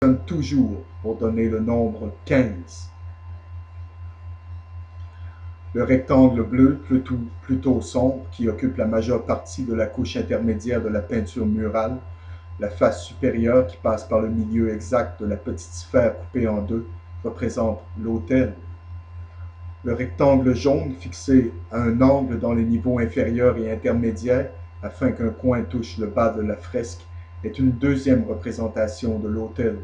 fonctionne toujours pour donner le nombre 15. Le rectangle bleu, plutôt sombre, qui occupe la majeure partie de la couche intermédiaire de la peinture murale, la face supérieure qui passe par le milieu exact de la petite sphère coupée en deux, représente l'autel. Le rectangle jaune, fixé à un angle dans les niveaux inférieurs et intermédiaires, afin qu'un coin touche le bas de la fresque, est une deuxième représentation de l'autel.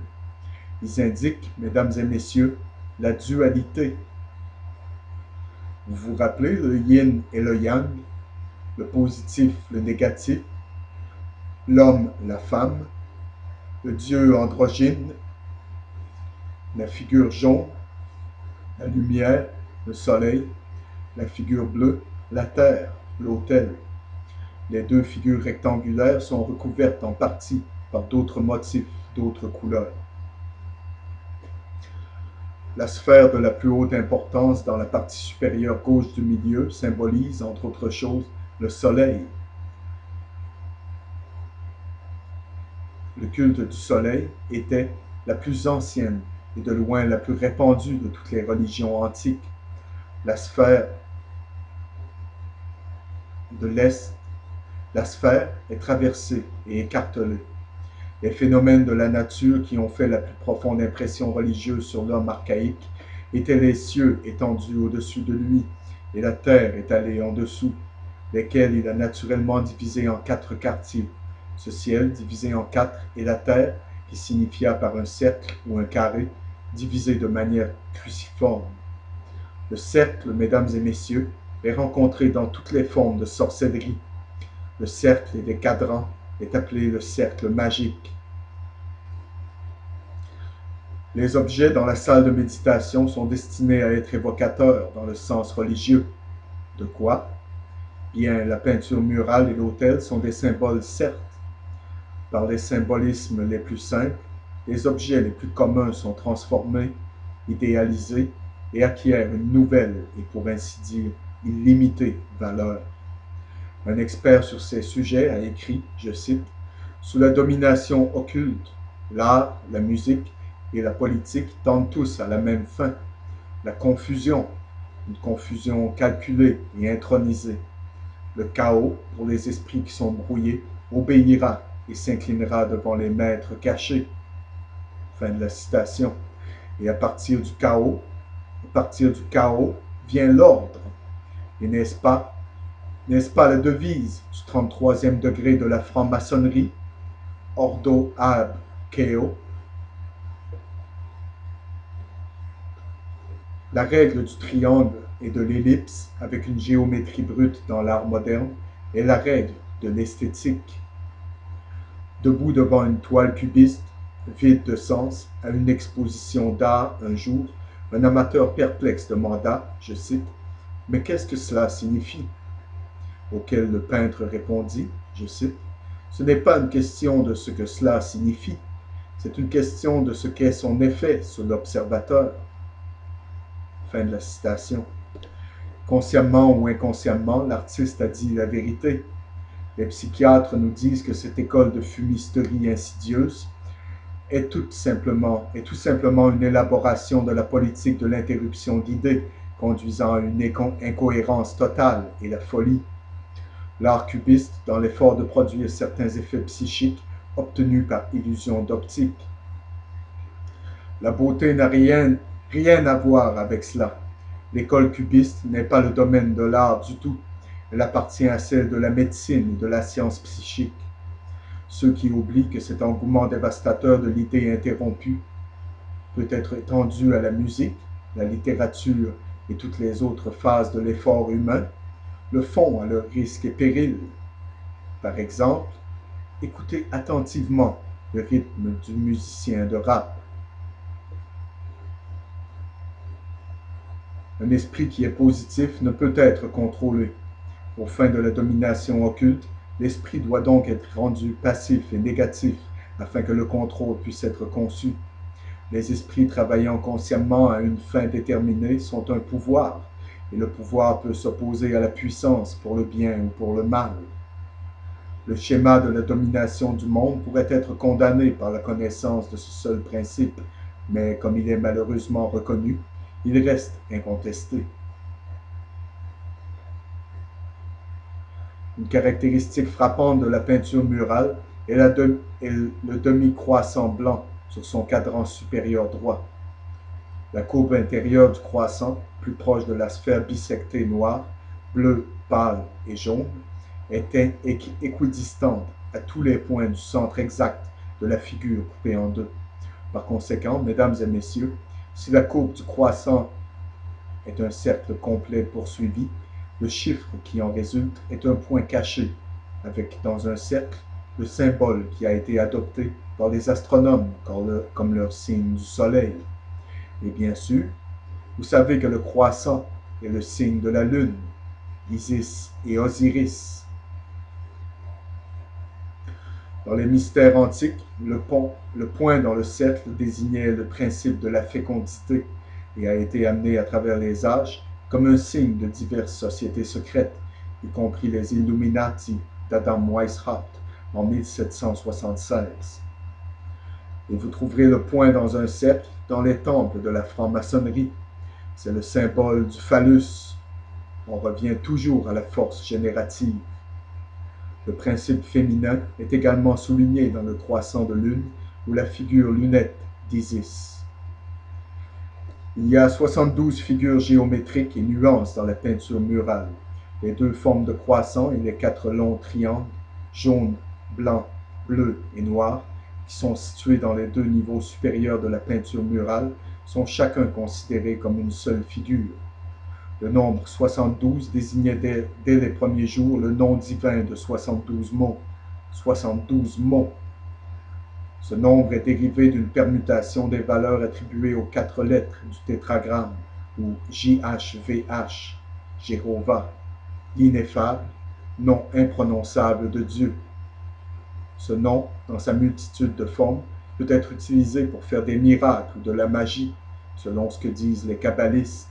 Ils indiquent, mesdames et messieurs, la dualité. Vous vous rappelez le yin et le yang, le positif, le négatif, l'homme, la femme, le dieu androgyne, la figure jaune, la lumière, le soleil, la figure bleue, la terre, l'autel. Les deux figures rectangulaires sont recouvertes en partie par d'autres motifs, d'autres couleurs. La sphère de la plus haute importance dans la partie supérieure gauche du milieu symbolise, entre autres choses, le soleil. Le culte du soleil était la plus ancienne et de loin la plus répandue de toutes les religions antiques. La sphère de l'Est, la sphère est traversée et écartelée. Les phénomènes de la nature qui ont fait la plus profonde impression religieuse sur l'homme archaïque étaient les cieux étendus au-dessus de lui et la terre étalée en dessous, lesquels il a naturellement divisés en 4 quartiers. Ce ciel divisé en 4 et la terre, qui signifia par un cercle ou un carré, divisé de manière cruciforme. Le cercle, mesdames et messieurs, est rencontré dans toutes les formes de sorcellerie. Le cercle des cadrans est appelé le cercle magique. Les objets dans la salle de méditation sont destinés à être évocateurs dans le sens religieux. De quoi? Bien, la peinture murale et l'autel sont des symboles, certes. Par les symbolismes les plus simples, les objets les plus communs sont transformés, idéalisés et acquièrent une nouvelle et pour ainsi dire illimitée valeur. Un expert sur ces sujets a écrit, je cite, « Sous la domination occulte, l'art, la musique et la politique tendent tous à la même fin, la confusion, une confusion calculée et intronisée. Le chaos, pour les esprits qui sont brouillés, obéira et s'inclinera devant les maîtres cachés. » Fin de la citation. Et à partir du chaos vient l'ordre. Et n'est-ce pas la devise du 33e degré de la franc-maçonnerie? Ordo ab chao. La règle du triangle et de l'ellipse, avec une géométrie brute dans l'art moderne, est la règle de l'esthétique. Debout devant une toile cubiste, vide de sens, à une exposition d'art un jour, un amateur perplexe demanda, je cite, « Mais qu'est-ce que cela signifie ?» Auquel le peintre répondit, je cite, « Ce n'est pas une question de ce que cela signifie, c'est une question de ce qu'est son effet sur l'observateur. » Fin de la citation. Consciemment ou inconsciemment, l'artiste a dit la vérité. Les psychiatres nous disent que cette école de fumisterie insidieuse est tout simplement une élaboration de la politique de l'interruption d'idées, conduisant à une incohérence totale et la folie. L'art cubiste, dans l'effort de produire certains effets psychiques obtenus par illusion d'optique. La beauté n'a rien à voir avec cela. L'école cubiste n'est pas le domaine de l'art du tout. Elle appartient à celle de la médecine et de la science psychique. Ceux qui oublient que cet engouement dévastateur de l'idée interrompue peut être étendu à la musique, la littérature et toutes les autres phases de l'effort humain, le font à leur risque et péril. Par exemple, écoutez attentivement le rythme du musicien de rap. Un esprit qui est positif ne peut être contrôlé. Aux fins de la domination occulte, l'esprit doit donc être rendu passif et négatif afin que le contrôle puisse être conçu. Les esprits travaillant consciemment à une fin déterminée sont un pouvoir, et le pouvoir peut s'opposer à la puissance pour le bien ou pour le mal. Le schéma de la domination du monde pourrait être condamné par la connaissance de ce seul principe, mais comme il est malheureusement reconnu, il reste incontesté. Une caractéristique frappante de la peinture murale est le demi-croissant blanc sur son cadran supérieur droit. La courbe intérieure du croissant, plus proche de la sphère bisectée noire, bleue, pâle et jaune, est équidistante à tous les points du centre exact de la figure coupée en deux. Par conséquent, mesdames et messieurs, si la courbe du croissant est un cercle complet poursuivi, le chiffre qui en résulte est un point caché, avec dans un cercle le symbole qui a été adopté par les astronomes comme leur signe du soleil. Et bien sûr, vous savez que le croissant est le signe de la lune, Isis et Osiris. Dans les mystères antiques, le point dans le cercle désignait le principe de la fécondité et a été amené à travers les âges comme un signe de diverses sociétés secrètes, y compris les Illuminati d'Adam Weishaupt en 1776. Et vous trouverez le point dans un cercle dans les temples de la franc-maçonnerie. C'est le symbole du phallus. On revient toujours à la force générative. Le principe féminin est également souligné dans le croissant de lune ou la figure lunette d'Isis. Il y a 72 figures géométriques et nuances dans la peinture murale. Les 2 formes de croissant et les 4 longs triangles, jaune, blanc, bleu et noir, qui sont situés dans les 2 niveaux supérieurs de la peinture murale, sont chacun considérés comme une seule figure. Le nombre 72 désignait dès les premiers jours le nom divin de 72 mots. 72 mots. Ce nombre est dérivé d'une permutation des valeurs attribuées aux 4 lettres du tétragramme, ou JHVH, Jéhovah, l'ineffable, nom imprononçable de Dieu. Ce nom, dans sa multitude de formes, peut être utilisé pour faire des miracles ou de la magie, selon ce que disent les kabbalistes.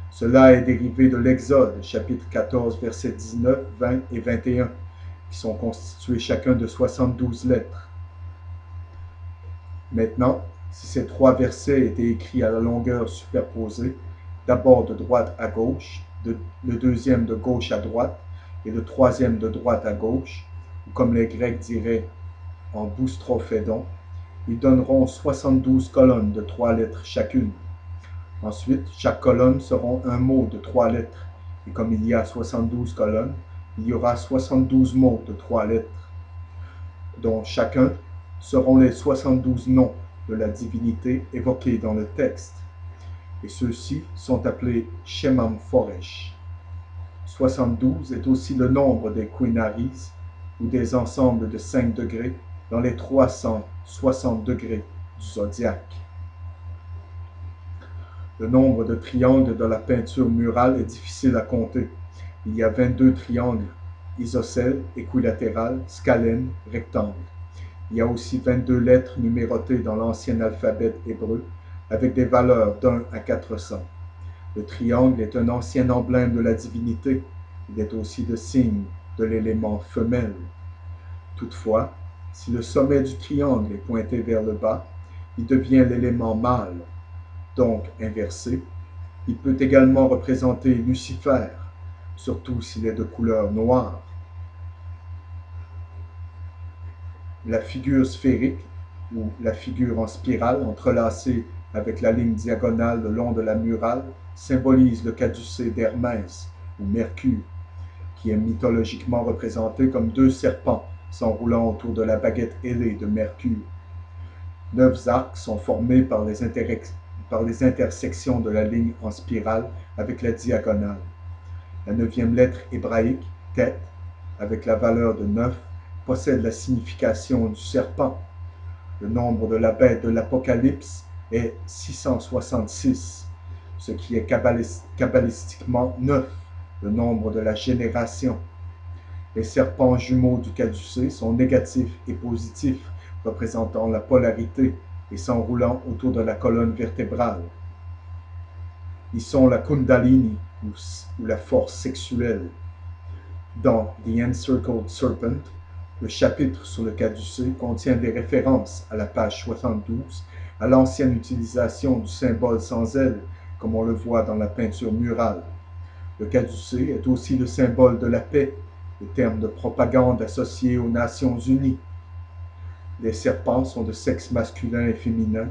Cela est dérivé de l'Exode, chapitre 14, versets 19, 20 et 21, qui sont constitués chacun de 72 lettres. Maintenant, si ces 3 versets étaient écrits à la longueur superposée, d'abord de droite à gauche, le deuxième de gauche à droite, et le troisième de droite à gauche, ou comme les Grecs diraient en boustrophédon, ils donneront 72 colonnes de 3 lettres chacune. Ensuite, chaque colonne sera un mot de 3 lettres, et comme il y a 72 colonnes, il y aura 72 mots de 3 lettres, dont chacun seront les 72 noms de la divinité évoqués dans le texte, et ceux-ci sont appelés Shemam Foresh. 72 est aussi le nombre des quinaries, ou des ensembles de 5 degrés, dans les 360 degrés du zodiaque. Le nombre de triangles dans la peinture murale est difficile à compter. Il y a 22 triangles, isocèles, équilatérales, scalènes, rectangles. Il y a aussi 22 lettres numérotées dans l'ancien alphabet hébreu, avec des valeurs d'1 à 400. Le triangle est un ancien emblème de la divinité. Il est aussi le signe de l'élément femelle. Toutefois, si le sommet du triangle est pointé vers le bas, il devient l'élément mâle, donc inversé. Il peut également représenter Lucifer, surtout s'il est de couleur noire. La figure sphérique, ou la figure en spirale entrelacée avec la ligne diagonale le long de la murale, symbolise le caducée d'Hermès, ou Mercure, qui est mythologiquement représenté comme 2 serpents s'enroulant autour de la baguette ailée de Mercure. 9 arcs sont formés par les intersections de la ligne en spirale avec la diagonale. La 9e lettre hébraïque, Tet, avec la valeur de 9, possède la signification du serpent. Le nombre de la bête de l'Apocalypse est 666, ce qui est kabbalistiquement 9, le nombre de la génération. Les serpents jumeaux du caducée sont négatifs et positifs, représentant la polarité et s'enroulant autour de la colonne vertébrale. Ils sont la Kundalini, ou la force sexuelle. Dans The Encircled Serpent, Le chapitre sur le caducée contient des références à la page 72, à l'ancienne utilisation du symbole sans aile, comme on le voit dans la peinture murale. Le caducée est aussi le symbole de la paix, le terme de propagande associé aux Nations Unies. Les serpents sont de sexe masculin et féminin,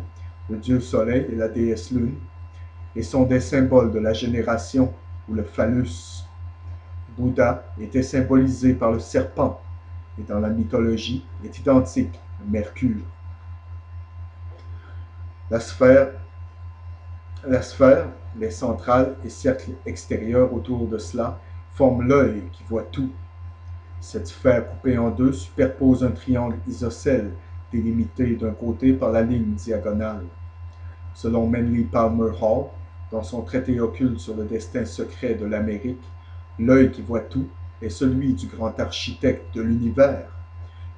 le dieu soleil et la déesse lune, et sont des symboles de la génération ou le phallus. Bouddha était symbolisé par le serpent et dans la mythologie est identique à Mercure. La sphère, les centrales et cercles extérieurs autour de cela forment l'œil qui voit tout. Cette sphère coupée en deux superpose un triangle isocèle délimité d'un côté par la ligne diagonale. Selon Manly Palmer Hall, dans son traité occulte sur le destin secret de l'Amérique, l'œil qui voit tout est celui du grand architecte de l'univers,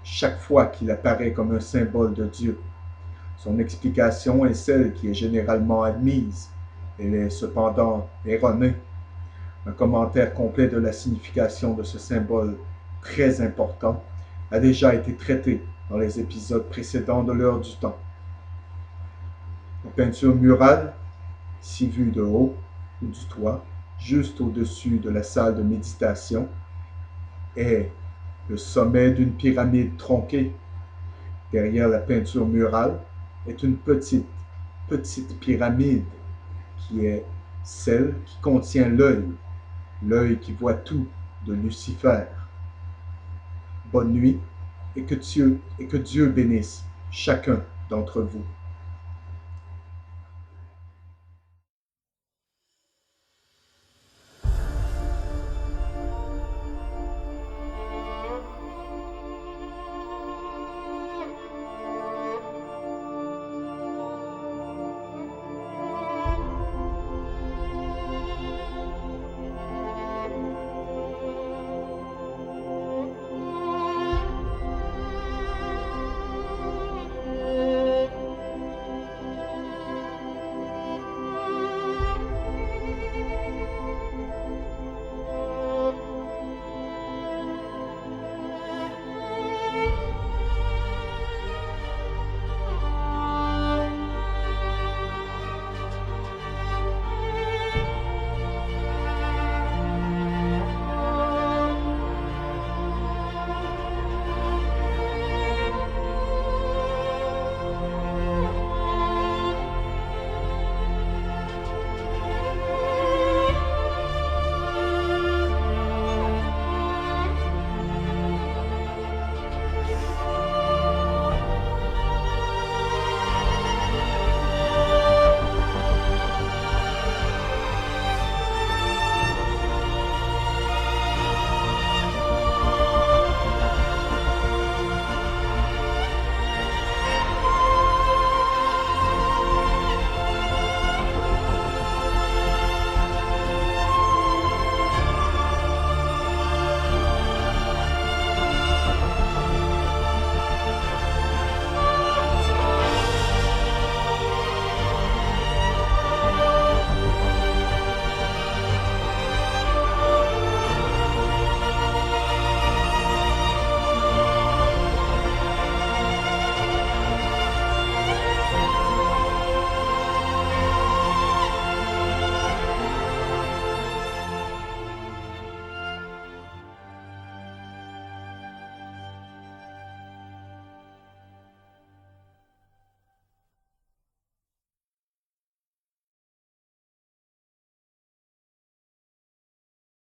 chaque fois qu'il apparaît comme un symbole de Dieu. Son explication est celle qui est généralement admise. Elle est cependant erronée. Un commentaire complet de la signification de ce symbole très important a déjà été traité dans les épisodes précédents de l'heure du temps. La peinture murale, si vue de haut ou du toit, juste au-dessus de la salle de méditation, est le sommet d'une pyramide tronquée. Derrière la peinture murale est une petite pyramide qui est celle qui contient l'œil qui voit tout de Lucifer. Bonne nuit et que Dieu bénisse chacun d'entre vous.